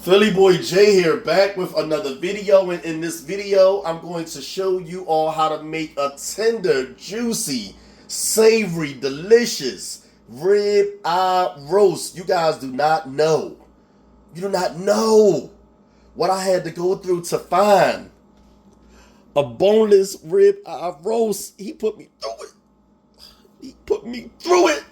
Philly Boy J here, back with another video, and in this video I'm going to show you all how to make a tender, juicy, savory, delicious rib eye roast. You guys do not know. You do not know what I had to go through to find a boneless rib eye roast. He put me through it. He put me through it.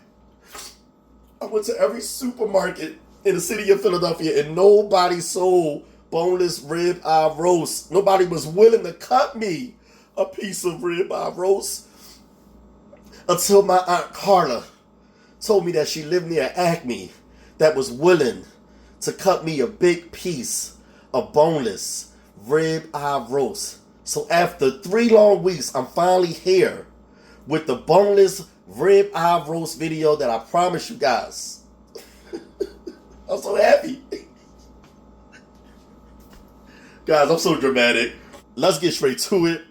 I went to every supermarket in the city of Philadelphia and nobody sold boneless rib eye roast. Nobody was willing to cut me a piece of rib eye roast until my Aunt Carla told me that she lived near Acme that was willing to cut me a big piece of boneless rib eye roast. So after 3 long weeks, I'm finally here with the boneless rib eye roast video that I promised you guys. I'm so happy. Guys, I'm so dramatic. Let's get straight to it.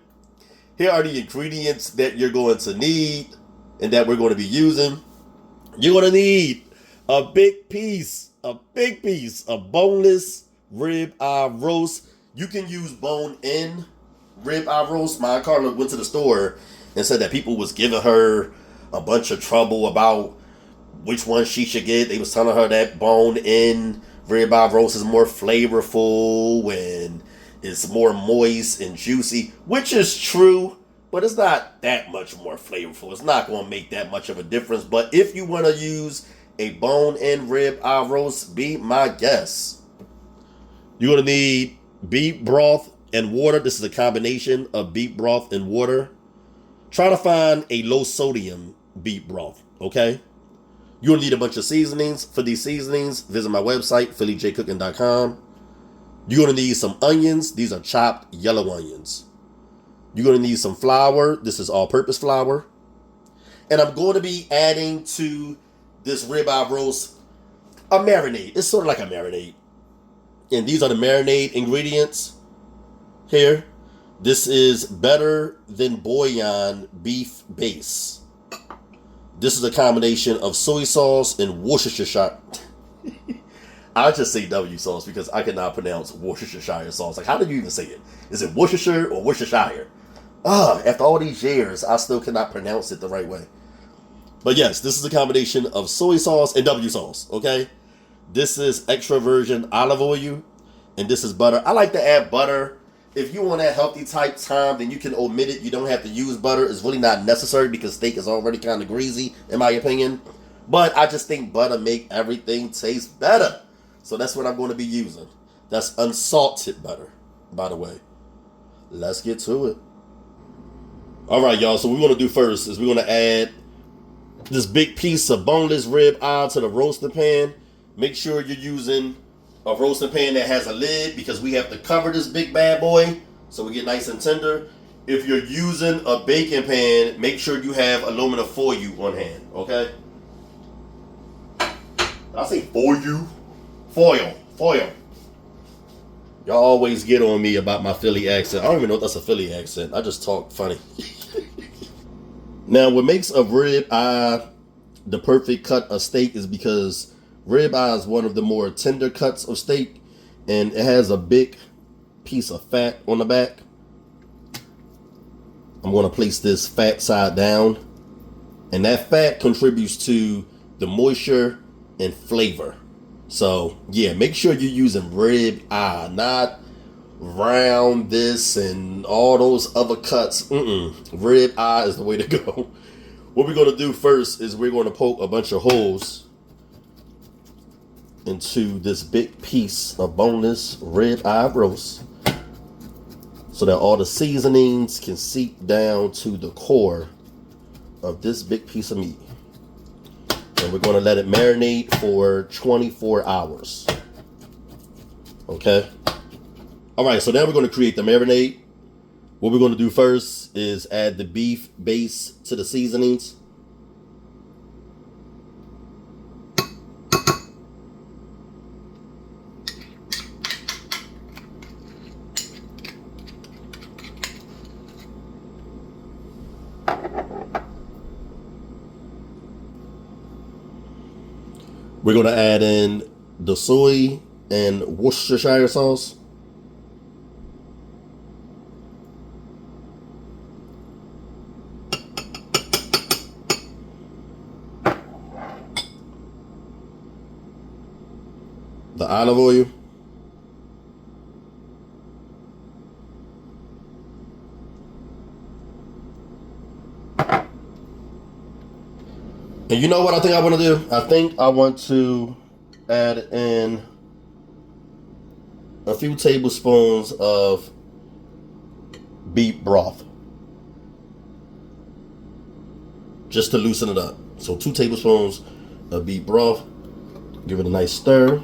Here are the ingredients that you're going to need and that we're going to be using. You're going to need a big piece of boneless rib eye roast. You can use bone-in rib eye roast. My Aunt Carla went to the store and said that people was giving her a bunch of trouble about which one she should get. They was telling her that bone-in rib eye roast is more flavorful and it's more moist and juicy, which is true, but it's not that much more flavorful. It's not going to make that much of a difference. But if you want to use a bone-in rib eye roast, be my guest. You're going to need beef broth and water. This is a combination of beef broth and water. Try to find a low sodium beef broth, okay? You'll need a bunch of seasonings. For these seasonings, visit my website, PhillyJCooking.com. You're going to need some onions. These are chopped yellow onions. You're going to need some flour. This is all-purpose flour. And I'm going to be adding to this ribeye roast a marinade. It's sort of like a marinade. And these are the marinade ingredients here. This is better than bouillon beef base. This is a combination of soy sauce and Worcestershire. I just say W sauce because I cannot pronounce Worcestershire sauce. Like, how do you even say it? Is it Worcestershire or Worcestershire? After all these years, I still cannot pronounce it the right way. But yes, this is a combination of soy sauce and W sauce, okay? This is extra virgin olive oil, and this is butter. I like to add butter. If you want that healthy type time, then you can omit it. You don't have to use butter. It's really not necessary because steak is already kind of greasy, in my opinion. But I just think butter make everything taste better. So that's what I'm going to be using. That's unsalted butter, by the way. Let's get to it. All right, y'all. So what we're going to do first is we're going to add this big piece of boneless rib eye to the roasting pan. Make sure you're using a roasting pan that has a lid because we have to cover this big bad boy so we get nice and tender. If you're using a baking pan, make sure you have aluminum foil on hand, okay? Did I say foil? Foil. Y'all always get on me about my Philly accent. I don't even know if that's a Philly accent. I just talk funny. Now, what makes a rib eye the perfect cut of steak is because rib eye is one of the more tender cuts of steak, and it has a big piece of fat on the back. I'm going to place this fat side down, and that fat contributes to the moisture and flavor. So yeah, make sure you're using rib eye, not round this and all those other cuts. Rib eye is the way to go. What we're going to do first is we're going to poke a bunch of holes into this big piece of boneless rib eye roast so that all the seasonings can seep down to the core of this big piece of meat. And we're going to let it marinate for 24 hours. Okay? All right, so now we're going to create the marinade. What we're going to do first is add the beef base to the seasonings. We're going to add in the soy and Worcestershire sauce. The olive oil. And you know what I think I want to do? I think I want to add in a few tablespoons of beef broth. Just to loosen it up. So 2 tablespoons of beef broth. Give it a nice stir.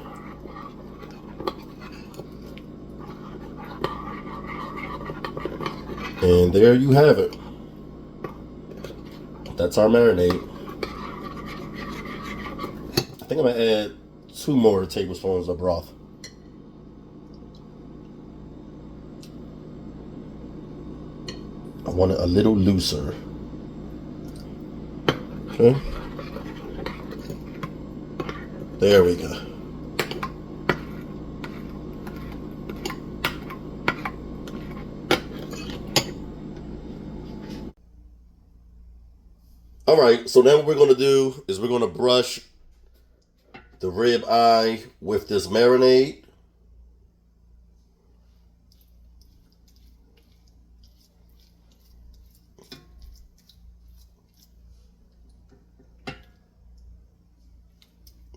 And there you have it. That's our marinade. I think I'm going to add 2 more tablespoons of broth. I want it a little looser. Okay. There we go. All right, so then what we're going to do is we're going to brush the rib eye with this marinade.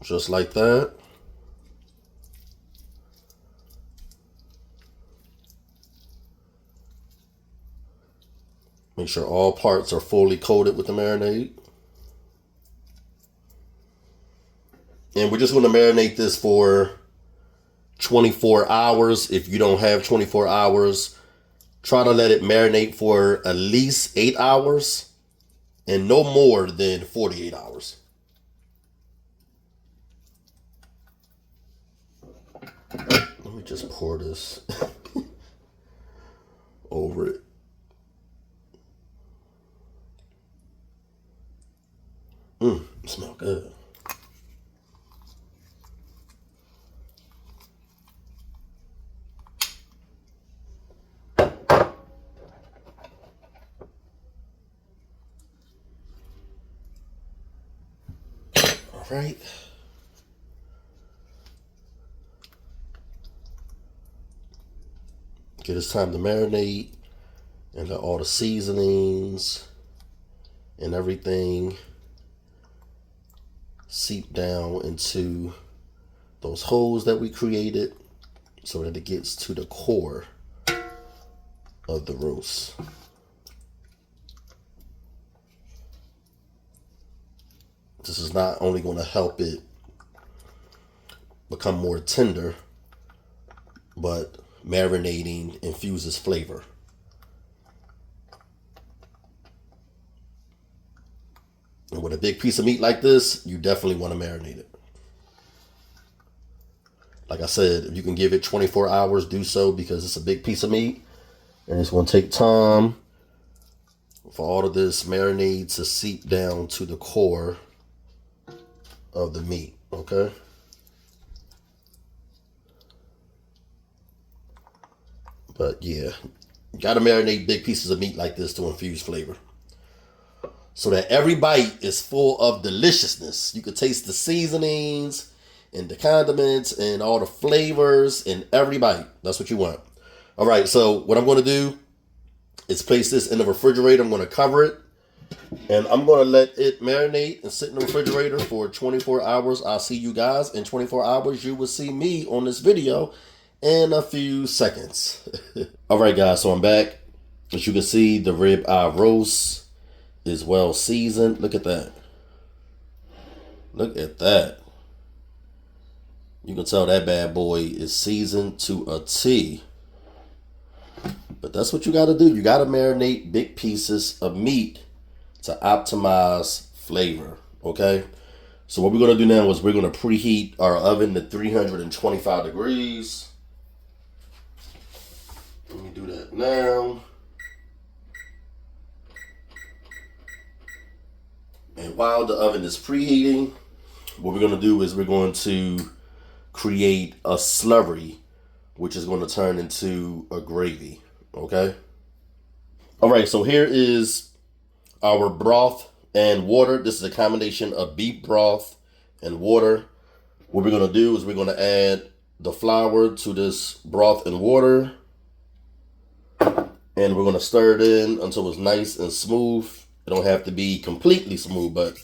Just like that. Make sure all parts are fully coated with the marinade. And we're just going to marinate this for 24 hours. If you don't have 24 hours, try to let it marinate for at least 8 hours and no more than 48 hours. Let me just pour this over it. It smells good. All right. Okay, it's time to marinate and let all the seasonings and everything seep down into those holes that we created so that it gets to the core of the roast. This is not only going to help it become more tender, but marinating infuses flavor. And with a big piece of meat like this, you definitely want to marinate it. Like I said, if you can give it 24 hours, do so, because it's a big piece of meat. And it's going to take time for all of this marinade to seep down to the core of the meat, okay? But yeah, you got to marinate big pieces of meat like this to infuse flavor, so that every bite is full of deliciousness. You can taste the seasonings and the condiments and all the flavors in every bite. That's what you want. All right, so what I'm going to do is place this in the refrigerator. I'm going to cover it, and I'm going to let it marinate and sit in the refrigerator for 24 hours. I'll see you guys in 24 hours. You will see me on this video in a few seconds. All right, guys, so I'm back. As you can see, the rib eye roast is well seasoned. Look at that. Look at that. You can tell that bad boy is seasoned to a T. But that's what you got to do. You got to marinate big pieces of meat to optimize flavor, okay? So what we're going to do now is we're going to preheat our oven to 325 degrees. Let me do that now. And while the oven is preheating, what we're going to do is we're going to create a slurry, which is going to turn into a gravy. Okay. All right. So here is our broth and water. This is a combination of beef broth and water. What we're going to do is we're going to add the flour to this broth and water. And we're going to stir it in until it's nice and smooth. It don't have to be completely smooth, but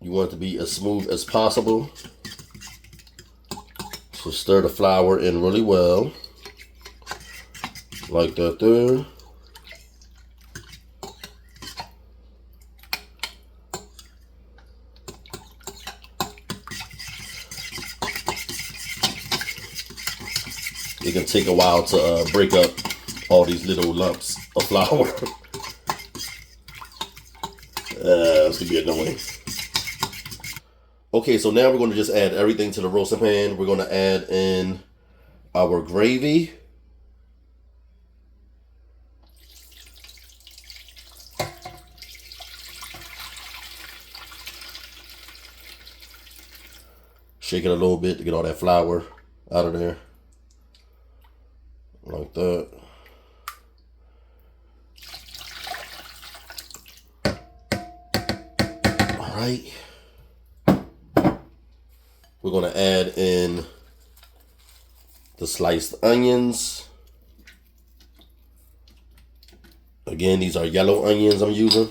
you want it to be as smooth as possible. So stir the flour in really well. Like that there. It can take a while to break up all these little lumps of flour. It's gonna be annoying. Okay, so now we're going to just add everything to the roasting pan. We're going to add in our gravy. Shake it a little bit to get all that flour out of there. Like that. All right. We're going to add in the sliced onions. Again, these are yellow onions I'm using.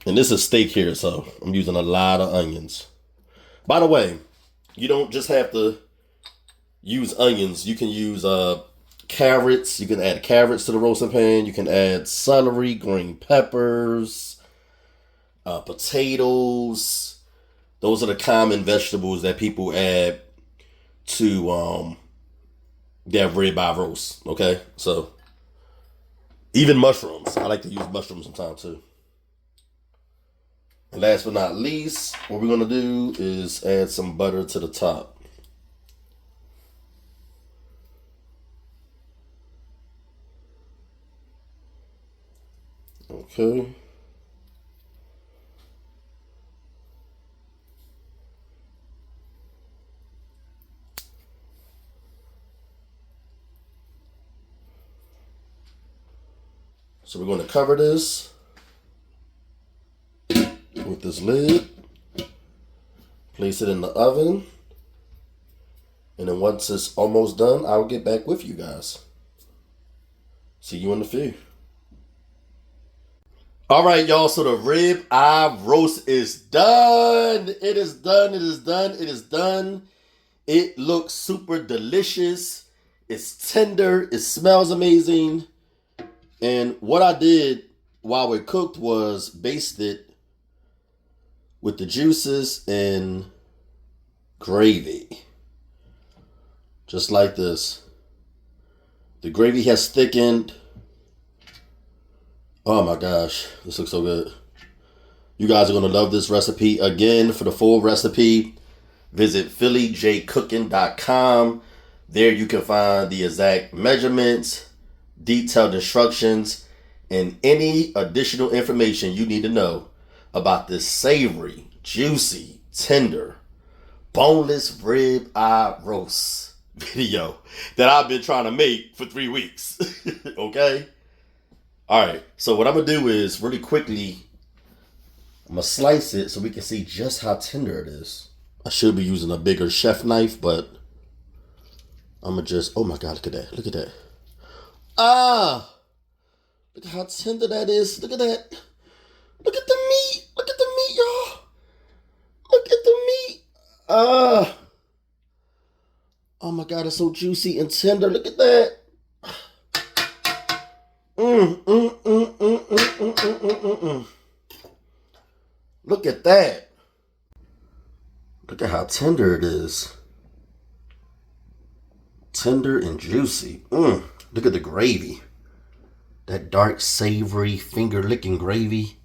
And this is steak here, so I'm using a lot of onions. By the way, you don't just have to use onions. You can use carrots. You can add carrots to the roasting pan. You can add celery, green peppers, potatoes. Those are the common vegetables that people add to their ribeye roast. Okay, so even mushrooms. I like to use mushrooms sometimes too. And last but not least, what we're going to do is add some butter to the top. Okay. So we're going to cover this with this lid, place it in the oven, and then once it's almost done, I'll get back with you guys. See you in the few. All right, y'all, so the rib eye roast is done. It is done, it is done, it is done. It looks super delicious. It's tender, it smells amazing. And what I did while it cooked was baste it with the juices and gravy. Just like this. The gravy has thickened. Oh my gosh, this looks so good. You guys are going to love this recipe. Again, for the full recipe, visit PhillyJCooking.com. There you can find the exact measurements, detailed instructions, and any additional information you need to know about this savory, juicy, tender, boneless rib eye roast video that I've been trying to make for 3 weeks. Okay? All right. So what I'm going to do is really quickly, I'm going to slice it so we can see just how tender it is. I should be using a bigger chef knife, but I'm going to just, oh my God, look at that. Look at that. Ah! Look at how tender that is. Look at that. Look at the meat. Look at the meat, y'all. Look at the meat. Ah. Oh my God, it's so juicy and tender. Look at that. Look at that. Look at how tender it is. Tender and juicy. Look at the gravy. That dark, savory, finger-licking gravy.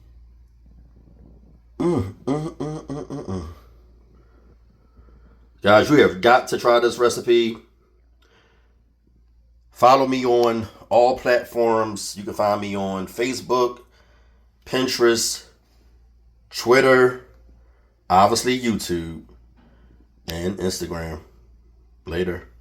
Guys, you have got to try this recipe. Follow me on all platforms. You can find me on Facebook, Pinterest, Twitter, obviously YouTube, and Instagram. Later.